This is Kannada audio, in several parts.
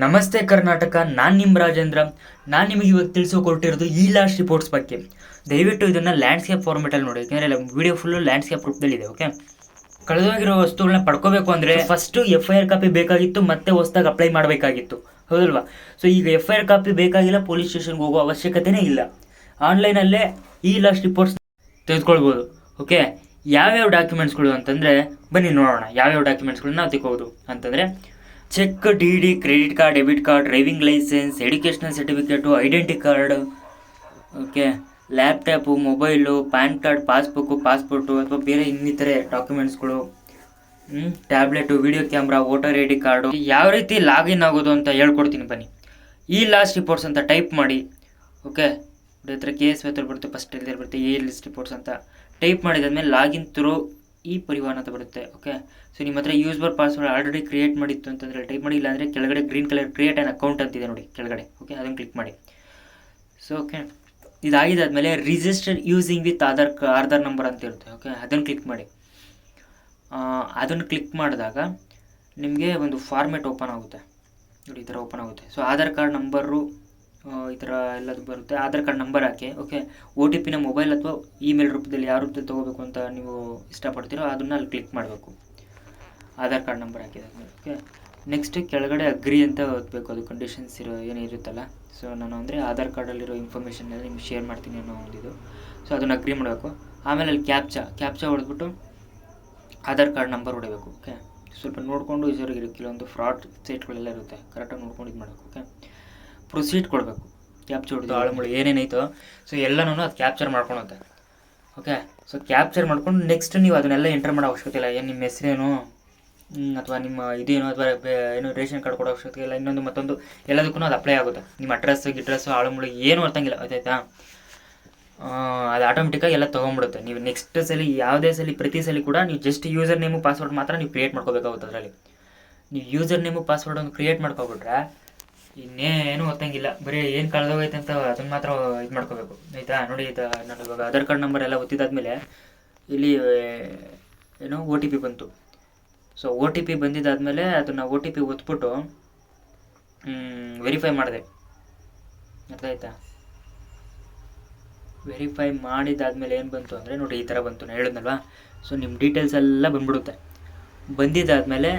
ನಮಸ್ತೆ ಕರ್ನಾಟಕ, ನಾನು ನಿಮ್ಮ ರಾಜೇಂದ್ರ. ನಾನು ನಿಮಗೆ ಇವತ್ತು ತಿಳಿಸೋಕೊಟ್ಟಿರೋದು ಈ ಲಾಸ್ಟ್ ರಿಪೋರ್ಟ್ಸ್ ಬಗ್ಗೆ. ದಯವಿಟ್ಟು ಇದನ್ನು ಲ್ಯಾಂಡ್ಸ್ಕೇಪ್ ಫಾರ್ಮೆಟಲ್ಲಿ ನೋಡಿ, ಯಾಕೆಂದರೆ ವಿಡಿಯೋ ಫುಲ್ಲು ಲ್ಯಾಂಡ್ಸ್ಕೇಪ್ ರೂಪದಲ್ಲಿದೆ. ಓಕೆ, ಕಳೆದೋಗಿರೋ ವಸ್ತುಗಳನ್ನ ಪಡ್ಕೋಬೇಕು ಅಂದರೆ ಫಸ್ಟು FIR ಕಾಪಿ ಬೇಕಾಗಿತ್ತು, ಮತ್ತೆ ಹೊಸದಾಗಿ ಅಪ್ಲೈ ಮಾಡಬೇಕಾಗಿತ್ತು, ಹೌದಲ್ವಾ? ಸೊ ಈಗ FIR ಕಾಪಿ ಬೇಕಾಗಿಲ್ಲ, ಪೊಲೀಸ್ ಸ್ಟೇಷನ್ಗೆ ಹೋಗೋ ಅವಶ್ಯಕತೆನೇ ಇಲ್ಲ. ಆನ್ಲೈನಲ್ಲೇ ಈ ಲಾಸ್ಟ್ ರಿಪೋರ್ಟ್ಸ್ ತೆಗೆದುಕೊಳ್ಬೋದು. ಓಕೆ, ಯಾವ್ಯಾವ ಡಾಕ್ಯುಮೆಂಟ್ಸ್ಗಳು ಅಂತಂದರೆ ಬನ್ನಿ ನೋಡೋಣ. ಯಾವ್ಯಾವ ಡಾಕ್ಯುಮೆಂಟ್ಸ್ಗಳನ್ನ ನಾವು ತೆಗೋದು ಅಂತಂದರೆ cheque, DD, credit card, debit card, driving licence, educational certificate, identity card, okay, laptop, mobile, PAN card, passbook, passport ಅಥವಾ ಬೇರೆ ಇನ್ನಿತರೆ ಡಾಕ್ಯುಮೆಂಟ್ಸ್ಗಳು, tablet, video camera, voter ID card. ಯಾವ ರೀತಿ ಲಾಗಿನ್ ಆಗೋದು ಅಂತ ಹೇಳ್ಕೊಡ್ತೀನಿ ಬನ್ನಿ. ಈ ಲಾಸ್ಟ್ ರಿಪೋರ್ಟ್ಸ್ ಅಂತ ಟೈಪ್ ಮಾಡಿ. ಓಕೆ, ಹತ್ರ KS ಹತ್ರ ಬರುತ್ತೆ, ಫಸ್ಟ್ ಇಲ್ಲಿ ಬರುತ್ತೆ ಈ ಲಿಸ್ಟ್ ರಿಪೋರ್ಟ್ಸ್ ಅಂತ ಟೈಪ್ ಮಾಡಿದಾದ್ಮೇಲೆ ಲಾಗಿನ್ ಥ್ರೂ ಈ ಪರಿವಾಹನ ಅಂತ ಬರುತ್ತೆ. ಓಕೆ, ಸೊ ನಿಮ್ಮ ಹತ್ರ ಯೂಸ್ಬರ್ ಪಾಸ್ವರ್ಡ್ ಆಲ್ರೆಡಿ ಕ್ರಿಯೇಟ್ ಮಾಡಿತ್ತು ಅಂತಂದರೆ ಟೈಪ್ ಮಾಡಿ, ಇಲ್ಲಾಂದರೆ ಕೆಳಗಡೆ green colour create an account ಅಂತಿದೆ ನೋಡಿ ಕೆಳಗಡೆ. ಓಕೆ, ಅದನ್ನು ಕ್ಲಿಕ್ ಮಾಡಿ. ಸೊ ಓಕೆ, ಇದಾಗಿದ್ದಾದಮೇಲೆ registered using with Aadhaar number ಅಂತ ಇರುತ್ತೆ. ಓಕೆ, ಅದನ್ನು ಕ್ಲಿಕ್ ಮಾಡಿ. ಅದನ್ನು ಕ್ಲಿಕ್ ಮಾಡಿದಾಗ ನಿಮಗೆ ಒಂದು ಫಾರ್ಮೆಟ್ ಓಪನ್ ಆಗುತ್ತೆ ನೋಡಿ, ಈ ಥರ ಓಪನ್ ಆಗುತ್ತೆ. ಸೊ ಆಧಾರ್ ಕಾರ್ಡ್ ನಂಬರು ಈ ಥರ ಎಲ್ಲದು ಬರುತ್ತೆ. ಆಧಾರ್ ಕಾರ್ಡ್ ನಂಬರ್ ಹಾಕಿ. ಓಕೆ, OTP ಮೊಬೈಲ್ ಅಥವಾ ಇಮೇಲ್ ರೂಪದಲ್ಲಿ ಯಾವ ರೂಪದಲ್ಲಿ ತೊಗೋಬೇಕು ಅಂತ ನೀವು ಇಷ್ಟಪಡ್ತೀರೋ ಅದನ್ನು ಅಲ್ಲಿ ಕ್ಲಿಕ್ ಮಾಡಬೇಕು, ಆಧಾರ್ ಕಾರ್ಡ್ ನಂಬರ್ ಹಾಕಿದಾದ್ಮೇಲೆ. ಓಕೆ, ನೆಕ್ಸ್ಟ್ ಕೆಳಗಡೆ ಅಗ್ರಿ ಅಂತ ಓದಬೇಕು, ಅದು ಕಂಡೀಷನ್ಸ್ ಏನಿರುತ್ತಲ್ಲ. ಸೊ ನಾನು ಅಂದರೆ ಆಧಾರ್ ಕಾರ್ಡಲ್ಲಿರೋ ಇನ್ಫಾರ್ಮೇಷನ್ ಎಲ್ಲ ನಿಮ್ಗೆ ಶೇರ್ ಮಾಡ್ತೀನಿ ಅನ್ನೋ ಒಂದಿದು. ಸೊ ಅದನ್ನು ಅಗ್ರಿ ಮಾಡಬೇಕು. ಆಮೇಲೆ ಅಲ್ಲಿ ಕ್ಯಾಪ್ಚಾ ಹೊಡೆದ್ಬಿಟ್ಟು ಆಧಾರ್ ಕಾರ್ಡ್ ನಂಬರ್ ಹೊಡಿಬೇಕು. ಓಕೆ, ಸ್ವಲ್ಪ ನೋಡಿಕೊಂಡು ಇರೋರಿಗೆ ಕೆಲವೊಂದು ಫ್ರಾಡ್ ಸೈಟ್ಗಳೆಲ್ಲ ಇರುತ್ತೆ, ಕರೆಕ್ಟಾಗಿ ನೋಡ್ಕೊಂಡು ಇದು ಮಾಡಬೇಕು. ಓಕೆ, ಪ್ರೊಸೀಡ್ ಕೊಡಬೇಕು. ಕ್ಯಾಪ್ಚರ್ ಹೊಡೆದು ಆಳುಮುಳು ಏನೇನೈತೋ ಸೊ ಎಲ್ಲನೂ ಅದು ಕ್ಯಾಪ್ಚರ್ ಮಾಡ್ಕೊಳುತ್ತೆ. ಓಕೆ, ಸೊ ಕ್ಯಾಪ್ಚರ್ ಮಾಡ್ಕೊಂಡು ನೆಕ್ಸ್ಟ್ ನೀವು ಅದನ್ನೆಲ್ಲ ಎಂಟರ್ ಮಾಡೋ ಅವಶ್ಯಕತೆ ಇಲ್ಲ. ಏನು ನಿಮ್ಮ ಹೆಸರೇನು ಅಥವಾ ನಿಮ್ಮ ಇದೇನು ಅಥವಾ ಏನು ರೇಷನ್ ಕಾರ್ಡ್ ಕೊಡೋ ಅವಶ್ಯಕತೆ ಇಲ್ಲ. ಇನ್ನೊಂದು ಮತ್ತೊಂದು ಎಲ್ಲದಕ್ಕೂ ಅದು ಅಪ್ಲೈ ಆಗುತ್ತೆ. ನಿಮ್ಮ ಗಿಡ್ರೆಸ್ಸು ಆಳುಮುಳು ಏನು ಅರ್ಥಂಗಿಲ್ಲ, ಆಯ್ತಾಯ್ತಾ? ಅದು ಆಟೋಮೆಟಿಕ್ಕಾಗಿ ಎಲ್ಲ ತೊಗೊಂಬಿಡುತ್ತೆ. ನೀವು ನೆಕ್ಸ್ಟ್ ಸಲ ಯಾವುದೇ ಸಲ ಪ್ರತಿ ಸಲ ಕೂಡ ನೀವು ಜಸ್ಟ್ ಯೂಸರ್ ನೇಮು ಪಾಸ್ವರ್ಡ್ ಮಾತ್ರ ನೀವು ಕ್ರಿಯೇಟ್ ಮಾಡ್ಕೋಬೇಕಾಗುತ್ತೆ. ಅದರಲ್ಲಿ ನೀವು ಯೂಸರ್ ನೇಮು ಪಾಸ್ವರ್ಡ್ ಒಂದು ಕ್ರಿಯೇಟ್ ಮಾಡ್ಕೊಬಿಟ್ರೆ ಇನ್ನೇನು ಗೊತ್ತಂಗಿಲ್ಲ, ಬರೀ ಏನು ಕಳೆದೋಗೈತೆ ಅಂತ ಅದನ್ನು ಮಾತ್ರ ಇದು ಮಾಡ್ಕೋಬೇಕು, ಆಯಿತಾ? ನೋಡಿ, ನಾನು ಇವಾಗ ಆಧಾರ್ ಕಾರ್ಡ್ ನಂಬರ್ ಎಲ್ಲ ಒತ್ತಿದಾದ್ಮೇಲೆ ಇಲ್ಲಿ ಏನು OTP ಬಂತು. ಸೊ OTP ಬಂದಿದ್ದಾದಮೇಲೆ ಅದನ್ನು OTP ಒತ್ಬಿಟ್ಟು ವೆರಿಫೈ ಮಾಡಿದೆ, ಅರ್ಥ ಆಯ್ತಾ? ವೆರಿಫೈ ಮಾಡಿದಾದ್ಮೇಲೆ ಏನು ಬಂತು ಅಂದರೆ ನೋಡಿ, ಈ ಥರ ಬಂತು, ನಾನು ಹೇಳಿದ್ನಲ್ವಾ. ಸೊ ನಿಮ್ಮ ಡೀಟೇಲ್ಸ್ ಎಲ್ಲ ಬಂದ್ಬಿಡುತ್ತೆ. ಬಂದಿದ್ದಾದಮೇಲೆ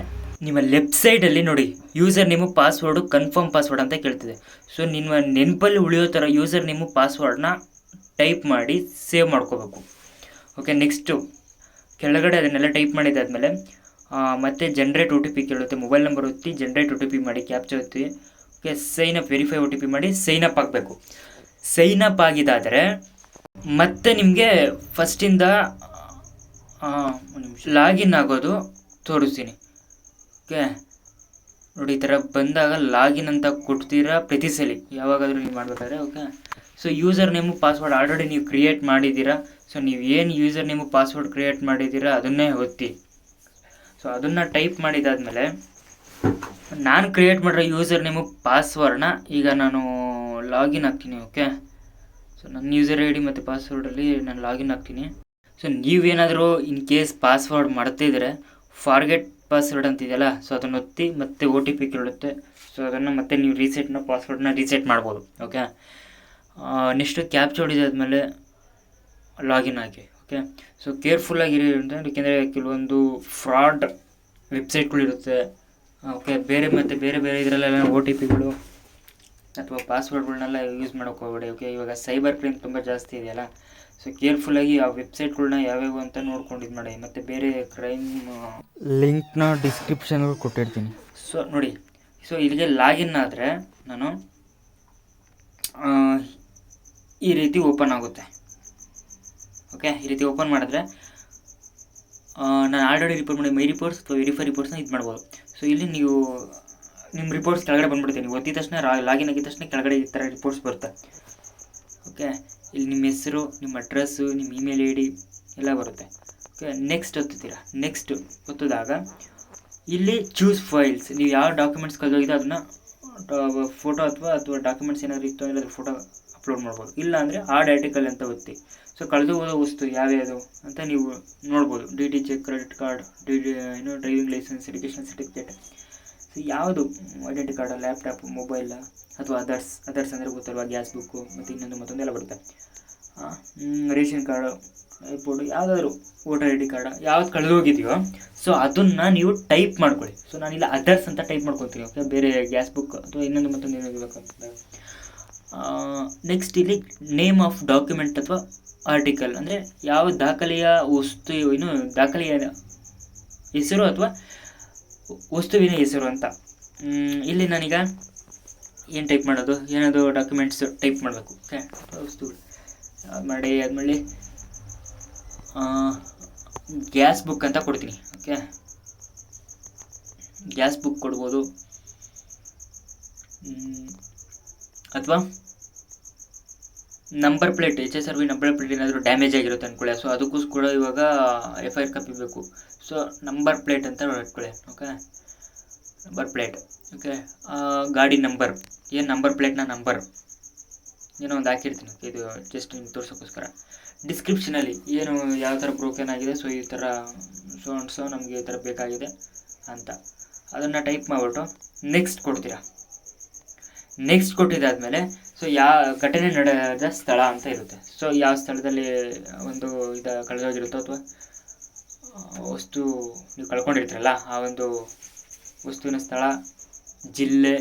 ನಿಮ್ಮ ಲೆಫ್ಟ್ ಸೈಡಲ್ಲಿ ನೋಡಿ user name password confirm password ಅಂತ ಕೇಳ್ತಿದೆ. ಸೊ ನಿಮ್ಮ ನೆನಪಲ್ಲಿ ಉಳಿಯೋ ಥರ ಯೂಸರ್ ನೇಮು ಪಾಸ್ವರ್ಡ್ನ ಟೈಪ್ ಮಾಡಿ ಸೇವ್ ಮಾಡ್ಕೋಬೇಕು. ಓಕೆ, ನೆಕ್ಸ್ಟು ಕೆಳಗಡೆ ಅದನ್ನೆಲ್ಲ ಟೈಪ್ ಮಾಡಿದ್ದಾದಮೇಲೆ ಮತ್ತೆ ಜನ್ರೇಟ್ OTP ಕೇಳುತ್ತೆ. ಮೊಬೈಲ್ ನಂಬರ್ ಒತ್ತಿ ಜನ್ರೇಟ್ OTP ಮಾಡಿ, ಕ್ಯಾಪ್ಚರ್ ಒತ್ತಿ. Okay, sign up, verify OTP ಮಾಡಿ ಸೈನ್ ಅಪ್ ಆಗಬೇಕು. ಸೈನ್ ಅಪ್ ಆಗಿದ್ದಾದರೆ ಮತ್ತೆ ನಿಮಗೆ ಫಸ್ಟಿಂದ ಲಾಗಿನ್ ಆಗೋದು ತೋರಿಸ್ತೀನಿ. ಓಕೆ, ನೋಡಿ ಈ ಥರ ಬಂದಾಗ ಲಾಗಿನ್ ಅಂತ ಕೊಡ್ತೀರಾ ಪ್ರತಿ ಸಲ ಯಾವಾಗಾದರೂ ನೀವು ಮಾಡಬೇಕಾದ್ರೆ. Okay, so user name password already ನೀವು ಕ್ರಿಯೇಟ್ ಮಾಡಿದ್ದೀರಾ. ಸೊ ನೀವು ಏನು ಯೂಸರ್ ನೇಮು ಪಾಸ್ವರ್ಡ್ ಕ್ರಿಯೇಟ್ ಮಾಡಿದ್ದೀರಾ ಅದನ್ನೇ ಒತ್ತಿ. ಸೊ ಅದನ್ನು ಟೈಪ್ ಮಾಡಿದಾದ್ಮೇಲೆ ನಾನು ಕ್ರಿಯೇಟ್ ಮಾಡಿರೋ ಯೂಸರ್ ನೇಮು ಪಾಸ್ವರ್ಡ್ನ ಈಗ ನಾನು ಲಾಗಿನ್ ಆಗ್ತೀನಿ. ಓಕೆ, ಸೊ ನನ್ನ ಯೂಸರ್ ID ಮತ್ತು ಪಾಸ್ವರ್ಡಲ್ಲಿ ನಾನು ಲಾಗಿನ್ ಆಗ್ತೀನಿ. ಸೊ ನೀವೇನಾದರೂ ಇನ್ ಕೇಸ್ ಪಾಸ್ವರ್ಡ್ ಮಾಡ್ತಿದ್ರೆ ಫಾರ್ಗೆಟ್ ಪಾಸ್ವರ್ಡ್ ಅಂತಿದೆಯಲ್ಲ, ಸೊ ಅದನ್ನು ಒತ್ತಿ ಮತ್ತೆ OTP ಕೇಳುತ್ತೆ. ಸೊ ಅದನ್ನು ಮತ್ತೆ ನೀವು ಪಾಸ್ವರ್ಡ್ನ ರೀಸೆಟ್ ಮಾಡ್ಬೋದು. ಓಕೆ, ನೆಕ್ಸ್ಟು ಕ್ಯಾಪ್ಚರ್ ಹೊಡಿದಾದ್ಮೇಲೆ ಲಾಗಿನ್ ಆಗಿ. ಓಕೆ, ಸೊ ಕೇರ್ಫುಲ್ಲಾಗಿರಿ ಅಂತ, ಏಕೆಂದರೆ ಕೆಲವೊಂದು ಫ್ರಾಡ್ ವೆಬ್ಸೈಟ್ಗಳಿರುತ್ತೆ. ಓಕೆ, ಬೇರೆ ಇದರಲ್ಲೆಲ್ಲ OTPಗಳು ಅಥವಾ ಪಾಸ್ವರ್ಡ್ಗಳನ್ನೆಲ್ಲ ಯೂಸ್ ಮಾಡೋಕ್ಕೆ ಹೋಗಬೇಡಿ. ಓಕೆ, ಇವಾಗ ಸೈಬರ್ ಕ್ರೈಮ್ ತುಂಬ ಜಾಸ್ತಿ ಇದೆಯಲ್ಲ, ಸೊ ಕೇರ್ಫುಲ್ಲಾಗಿ ಆ ವೆಬ್ಸೈಟ್ಗಳನ್ನ ಯಾವ್ಯಾವ ಅಂತ ನೋಡ್ಕೊಂಡು ಇದು ಮಾಡಿ. ಮತ್ತು ಬೇರೆ ಕ್ರೈಮ್ ಲಿಂಕ್ನ ಡಿಸ್ಕ್ರಿಪ್ಷನಲ್ಲಿ ಕೊಟ್ಟಿರ್ತೀನಿ. ಸೊ ನೋಡಿ, ಸೊ ಇಲ್ಲಿಗೆ ಲಾಗಿನ್ ಆದರೆ ನಾನು ಈ ರೀತಿ ಓಪನ್ ಆಗುತ್ತೆ. ಓಕೆ, ಈ ರೀತಿ ಓಪನ್ ಮಾಡಿದ್ರೆ ನಾನು ಆಲ್ರೆಡಿ ರಿಪೋರ್ಟ್ ಮಾಡಿ ಮೈ ರಿಪೋರ್ಟ್ಸ್ ಅಥವಾ ವೆರಿಫೈ ರಿಪೋರ್ಟ್ಸ್ನ ಇದು ಮಾಡ್ಬೋದು. ಸೊ ಇಲ್ಲಿ ನೀವು ನಿಮ್ಮ ರಿಪೋರ್ಟ್ಸ್ ಕೆಳಗಡೆ ಬಂದುಬಿಡ್ತೀನಿ. ನೀವು ಒತ್ತಿದ ತಕ್ಷಣ ಲಾಗಿನ್ ಆಗಿದ ತಕ್ಷಣ ಕೆಳಗಡೆ ಈ ಥರ ರಿಪೋರ್ಟ್ಸ್ ಬರುತ್ತೆ. ಓಕೆ, ಇಲ್ಲಿ ನಿಮ್ಮ ಹೆಸರು, ನಿಮ್ಮ ಅಡ್ರೆಸ್ಸು, ನಿಮ್ಮ ಇಮೇಲ್ ID ಎಲ್ಲ ಬರುತ್ತೆ. ಓಕೆ, ನೆಕ್ಸ್ಟ್ ಒತ್ತೀರಾ. ನೆಕ್ಸ್ಟ್ ಒತ್ತಿದಾಗ ಇಲ್ಲಿ ಚೂಸ್ ಫೈಲ್ಸ್, ನೀವು ಯಾವ ಡಾಕ್ಯುಮೆಂಟ್ಸ್ ಕಳೆದೋಗಿದೆ ಅದನ್ನು ಫೋಟೋ ಅಥವಾ ಡಾಕ್ಯುಮೆಂಟ್ಸ್ ಏನಾದರೂ ಇತ್ತು ಅಂದರೆ ಅದ್ರ ಫೋಟೋ ಅಪ್ಲೋಡ್ ಮಾಡ್ಬೋದು. ಇಲ್ಲ ಅಂದರೆ ಆಡ್ ಆರ್ಟಿಕಲ್ ಅಂತ ಒತ್ತಿ. ಸೊ ಕಳೆದು ಹೋದ ವಸ್ತು ಯಾವ್ಯಾವುದು ಅಂತ ನೀವು ನೋಡ್ಬೋದು. DD cheque, credit card, driving licence, education certificate. So ಯಾವುದು ಐಡೆಂಟಿ ಕಾರ್ಡ್, ಲ್ಯಾಪ್ಟಾಪ್, ಮೊಬೈಲ್ ಅಥವಾ ಅದರ್ಸ್ ಅಂದರೆ ಗೊತ್ತಲ್ವಾ, ಗ್ಯಾಸ್ ಬುಕ್ಕು ಮತ್ತು ಇನ್ನೊಂದು ಮತ್ತೊಂದೆಲ್ಲ ಬರುತ್ತೆ. ರೇಷನ್ ಕಾರ್ಡು, ಐಪೋರ್ಡು, ಯಾವುದಾದ್ರು ವೋಟರ್ ಐ ಡಿ ಕಾರ್ಡ್ ಯಾವ್ದು ಕಳೆದೋಗಿದೆಯೋ ಸೊ ಅದನ್ನು ನೀವು ಟೈಪ್ ಮಾಡ್ಕೊಳ್ಳಿ. ಸೊ ನಾನಿಲ್ಲ ಅದರ್ಸ್ ಅಂತ ಟೈಪ್ ಮಾಡ್ಕೊತೀನಿ. ಓಕೆ, ಬೇರೆ ಗ್ಯಾಸ್ ಬುಕ್ ಅಥವಾ ಇನ್ನೊಂದು ಮತ್ತೊಂದು ಏನಾದ್ರು ಬೇಕಂತ. ನೆಕ್ಸ್ಟ್ ಇಲ್ಲಿ ನೇಮ್ ಆಫ್ ಡಾಕ್ಯುಮೆಂಟ್ ಅಥವಾ ಆರ್ಟಿಕಲ್ ಅಂದರೆ ಯಾವ ದಾಖಲೆಯ ವಸ್ತು, ಏನು ದಾಖಲೆಯ ಹೆಸರು ಅಥವಾ ವಸ್ತುವಿನ ಹೆಸರು ಅಂತ. ಇಲ್ಲಿ ನಾನೀಗ ಏನು ಟೈಪ್ ಮಾಡೋದು, ಏನಾದರೂ ಡಾಕ್ಯುಮೆಂಟ್ಸ್ ಟೈಪ್ ಮಾಡಬೇಕು. ಓಕೆ, ವಸ್ತುಗಳು ಆದ್ಮೇಲೆ ಗ್ಯಾಸ್ ಬುಕ್ ಅಂತ ಕೊಡ್ತೀನಿ. ಓಕೆ, ಗ್ಯಾಸ್ ಬುಕ್ ಕೊಡ್ಬೋದು, ಅಥವಾ number plate, HSRV number plate ಏನಾದರೂ ಡ್ಯಾಮೇಜ್ ಆಗಿರುತ್ತೆ ಅಂದ್ಕೊಳ್ಳಿ. ಸೊ ಅದಕ್ಕೂ ಕೂಡ ಇವಾಗ FIR ಕಾಪಿ ಬೇಕು. ಸೊ ನಂಬರ್ ಪ್ಲೇಟ್ ಅಂತ ಇಟ್ಕೊಳ್ಳಿ. Okay, number plate. ಓಕೆ, ಗಾಡಿ ನಂಬರ್, ಏನು ನಂಬರ್ ಪ್ಲೇಟ್ನ ನಂಬರ್ ಏನೋ ಒಂದು ಹಾಕಿರ್ತೀನಿ. ಓಕೆ, ಇದು ಜಸ್ಟ್ ನಿಮ್ಗೆ ತೋರ್ಸೋಕ್ಕೋಸ್ಕರ. ಡಿಸ್ಕ್ರಿಪ್ಷನಲ್ಲಿ ಏನು ಯಾವ ಥರ ಬ್ರೋಕನ್ ಆಗಿದೆ, ಸೊ ಈ ಥರ ಸೊ ನಮಗೆ ಈ ಥರ ಬೇಕಾಗಿದೆ ಅಂತ ಅದನ್ನು ಟೈಪ್ ಮಾಡಿಬಿಟ್ಟು ನೆಕ್ಸ್ಟ್ ಕೊಡ್ತೀರಾ. ನೆಕ್ಸ್ಟ್ ಕೊಟ್ಟಿದ್ದಾದಮೇಲೆ ಸೊ ಯಾವ ಘಟನೆ ನಡೆದ ಸ್ಥಳ ಅಂತ ಇರುತ್ತೆ. ಸೊ ಯಾವ ಸ್ಥಳದಲ್ಲಿ ಒಂದು ಕಳೆದೋಗಿರುತ್ತೋ ಅಥವಾ ವಸ್ತು ನೀವು ಕಳ್ಕೊಂಡಿರ್ತೀರಲ್ಲ ಆ ಒಂದು ವಸ್ತುವಿನ ಸ್ಥಳ, ಜಿಲ್ಲೆ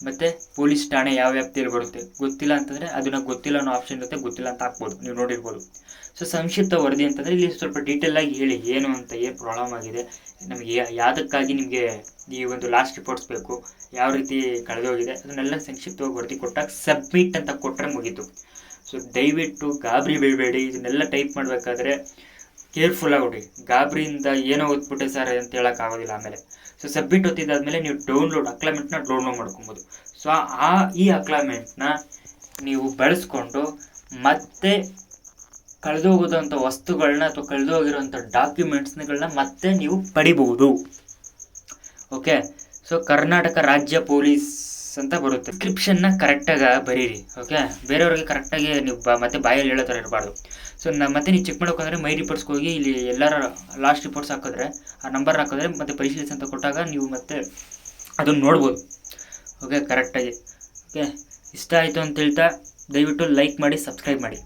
ಮತ್ತು ಪೊಲೀಸ್ ಠಾಣೆ ಯಾವ ವ್ಯಾಪ್ತಿಯಲ್ಲಿ ಬರುತ್ತೆ. ಗೊತ್ತಿಲ್ಲ ಅಂತಂದರೆ ಅದನ್ನು ಗೊತ್ತಿಲ್ಲ ಅನ್ನೋ ಆಪ್ಷನ್ ಇರುತ್ತೆ, ಗೊತ್ತಿಲ್ಲ ಅಂತ ಹಾಕ್ಬೋದು, ನೀವು ನೋಡಿರ್ಬೋದು. ಸೊ ಸಂಕ್ಷಿಪ್ತ ವರದಿ ಅಂತಂದರೆ ಇಲ್ಲಿ ಸ್ವಲ್ಪ ಡೀಟೇಲಾಗಿ ಹೇಳಿ ಏನು ಅಂತ, ಏನು ಪ್ರಾಬ್ಲಮ್ ಆಗಿದೆ, ನಮಗೆ ಯಾವುದಕ್ಕಾಗಿ ನಿಮಗೆ ಈ ಒಂದು ಲಾಸ್ಟ್ ರಿಪೋರ್ಟ್ಸ್ ಬೇಕು, ಯಾವ ರೀತಿ ಕಳೆದೋಗಿದೆ, ಅದನ್ನೆಲ್ಲ ಸಂಕ್ಷಿಪ್ತವಾಗಿ ವರದಿ ಕೊಟ್ಟಾಗ ಸಬ್ಮಿಟ್ ಅಂತ ಕೊಟ್ಟರೆ ಮುಗೀತು. ಸೊ ದಯವಿಟ್ಟು ಗಾಬರಿ ಬೀಳಬೇಡಿ. ಇದನ್ನೆಲ್ಲ ಟೈಪ್ ಮಾಡಬೇಕಾದ್ರೆ ಕೇರ್ಫುಲ್ಲಾಗಿ ಹೊಡಿ. ಗಾಬರಿಯಿಂದ ಏನೋ ಓದ್ಬಿಟ್ಟೆ ಸರ್ ಅಂತ ಹೇಳೋಕ್ಕಾಗೋದಿಲ್ಲ. ಆಮೇಲೆ ಸೊ ಸಬ್ಮಿಟ್ ಒತ್ತಿದ್ದಾದಮೇಲೆ ನೀವು ಅಕ್ಲಾಮೆಂಟ್ನ ಡೌನ್ಲೋಡ್ ಮಾಡ್ಕೊಬೋದು. ಸೊ ಈ ಅಕ್ಲಾಮೆಂಟ್ನ ನೀವು ಬಳಸ್ಕೊಂಡು ಮತ್ತೆ ಕಳೆದೋಗೋದಂಥ ವಸ್ತುಗಳನ್ನ ಅಥವಾ ಕಳೆದೋಗಿರೋಂಥ ಡಾಕ್ಯುಮೆಂಟ್ಸ್ಗಳನ್ನ ಮತ್ತೆ ನೀವು ಪಡಿಬಹುದು. ಓಕೆ, ಸೊ ಕರ್ನಾಟಕ ರಾಜ್ಯ ಪೊಲೀಸ್ ಅಂತ ಬರುತ್ತೆ. ಡಿಸ್ಕ್ರಿಪ್ಷನ್ನ ಕರೆಕ್ಟಾಗಿ ಬರೀರಿ. ಓಕೆ, ಬೇರೆಯವ್ರಿಗೆ ಕರೆಕ್ಟಾಗಿ ನೀವು ಮತ್ತೆ ಬಾಯಲ್ಲಿ ಹೇಳೋ ಥರ ಇರಬಾರ್ದು. ಸೊ ಮತ್ತೆ ನೀವು ಚೆಕ್ ಮಾಡೋಕ್ಕಂದ್ರೆ ಮೈ ರಿಪೋರ್ಟ್ಸ್ಗೆ ಹೋಗಿ ಇಲ್ಲಿ ಎಲ್ಲರ ಲಾಸ್ಟ್ ರಿಪೋರ್ಟ್ಸ್ ಹಾಕಿದ್ರೆ ಆ ನಂಬರ್ ಹಾಕಿದ್ರೆ ಮತ್ತೆ ಪರಿಶೀಲಿಸಿ ಅಂತ ಕೊಟ್ಟಾಗ ನೀವು ಮತ್ತೆ ಅದನ್ನು ನೋಡ್ಬೋದು. ಓಕೆ, ಕರೆಕ್ಟಾಗಿ. ಓಕೆ, ಇಷ್ಟ ಆಯಿತು ಅಂತ ಹೇಳ್ತಾ ದಯವಿಟ್ಟು ಲೈಕ್ ಮಾಡಿ, ಸಬ್ಸ್ಕ್ರೈಬ್ ಮಾಡಿ.